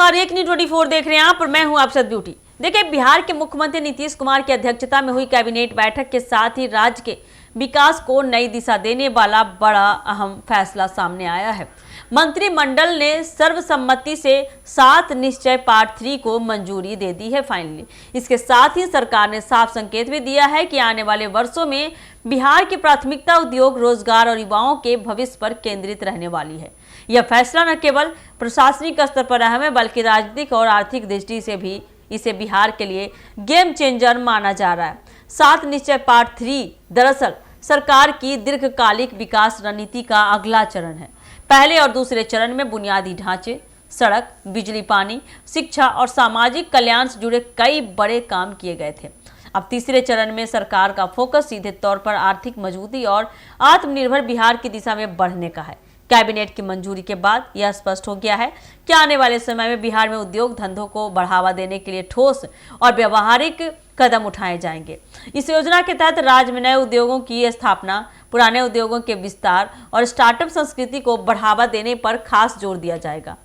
नमस्कार, एक न्यूज़ 24 देख रहे हैं आप और मैं हूं आपसद ब्यूटी। देखिए, बिहार के मुख्यमंत्री नीतीश कुमार की अध्यक्षता में हुई कैबिनेट बैठक के साथ ही राज्य के विकास को नई दिशा देने वाला बड़ा अहम फैसला सामने आया है। मंत्रिमंडल ने सर्वसम्मति से 7 निश्चय पार्ट 3 को मंजूरी दे दी है फाइनली। इसके साथ ही सरकार ने साफ संकेत भी दिया है कि आने वाले वर्षों में बिहार की प्राथमिकता उद्योग, रोजगार और युवाओं के भविष्य पर केंद्रित रहने वाली है। यह फैसला न केवल प्रशासनिक स्तर पर अहम है बल्कि राजनीतिक और आर्थिक दृष्टि से भी इसे बिहार के लिए गेम चेंजर माना जा रहा है। 7 निश्चय पार्ट 3 दरअसल सरकार की दीर्घकालिक विकास रणनीति का अगला चरण है। पहले और दूसरे चरण में बुनियादी ढांचे, सड़क, बिजली, पानी, शिक्षा और सामाजिक कल्याण से जुड़े कई बड़े काम किए गए थे। अब तीसरे चरण में सरकार का फोकस सीधे तौर पर आर्थिक मजबूती और आत्मनिर्भर बिहार की दिशा में बढ़ने का है। कैबिनेट की मंजूरी के बाद यह स्पष्ट हो गया है कि आने वाले समय में बिहार में उद्योग धंधों को बढ़ावा देने के लिए ठोस और व्यवहारिक कदम उठाए जाएंगे। इस योजना के तहत राज्य में नए उद्योगों की स्थापना, पुराने उद्योगों के विस्तार और स्टार्टअप संस्कृति को बढ़ावा देने पर खास जोर दिया जाएगा।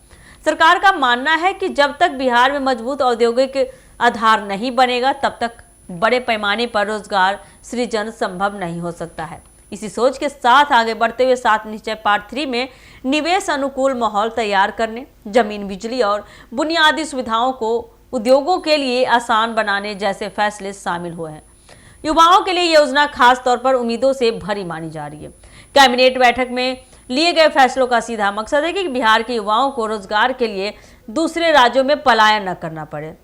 सरकार का मानना है कि जब तक बिहार में मजबूत औद्योगिक आधार नहीं बनेगा, तब तक बड़े पैमाने पर रोजगार सृजन संभव नहीं हो सकता है। इसी सोच के साथ आगे बढ़ते हुए 7 निश्चय पार्ट 3 में निवेश अनुकूल माहौल तैयार करने, जमीन, बिजली और बुनियादी सुविधाओं को उद्योगों के लिए आसान बनाने जैसे फैसले शामिल हुए हैं। युवाओं के लिए योजना खास तौर पर उम्मीदों से भरी मानी जा रही है। कैबिनेट बैठक में लिए गए फैसलों का सीधा मकसद है कि बिहार के युवाओं को रोजगार के लिए दूसरे राज्यों में पलायन न करना पड़े।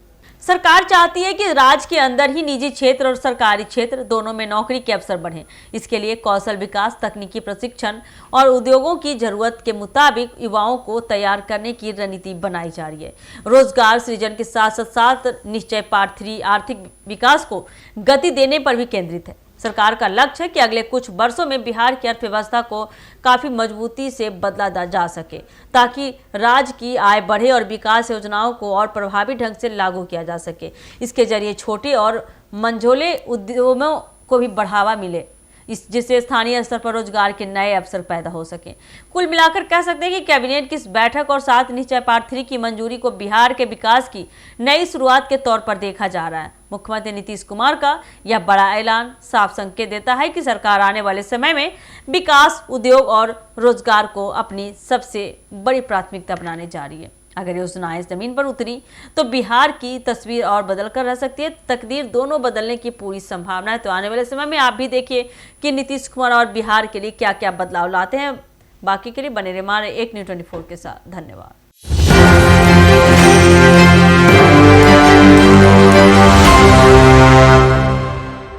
सरकार चाहती है कि राज्य के अंदर ही निजी क्षेत्र और सरकारी क्षेत्र दोनों में नौकरी के अवसर बढ़ें। इसके लिए कौशल विकास, तकनीकी प्रशिक्षण और उद्योगों की जरूरत के मुताबिक युवाओं को तैयार करने की रणनीति बनाई जा रही है। रोजगार सृजन के साथ साथ 7 निश्चय पार्ट 3 आर्थिक विकास को गति देने पर भी केंद्रित है। सरकार का लक्ष्य है कि अगले कुछ वर्षों में बिहार की अर्थव्यवस्था को काफी मजबूती से बदला जा सके, ताकि राज्य की आय बढ़े और विकास योजनाओं को और प्रभावी ढंग से लागू किया जा सके। इसके जरिए छोटे और मंझोले उद्योगों को भी बढ़ावा मिले, जिससे स्थानीय स्तर पर रोजगार के नए अवसर पैदा हो सके। कुल मिलाकर कह सकते हैं कि कैबिनेट की इस बैठक और 7 निश्चय पार्ट 3 की मंजूरी को बिहार के विकास की नई शुरुआत के तौर पर देखा जा रहा है। मुख्यमंत्री नीतीश कुमार का यह बड़ा ऐलान साफ संकेत देता है कि सरकार आने वाले समय में विकास, उद्योग और रोजगार को अपनी सबसे बड़ी प्राथमिकता बनाने जा रही है। अगर योजनाएं जमीन पर उतरी तो बिहार की तस्वीर और बदल कर रह सकती है। तकदीर दोनों बदलने की पूरी संभावना है। तो आने वाले समय में आप भी देखिए कि नीतीश कुमार और बिहार के लिए क्या क्या बदलाव लाते हैं। बाकी के लिए बने रहिए हमारे एक न्यूज़ 24 के साथ। धन्यवाद।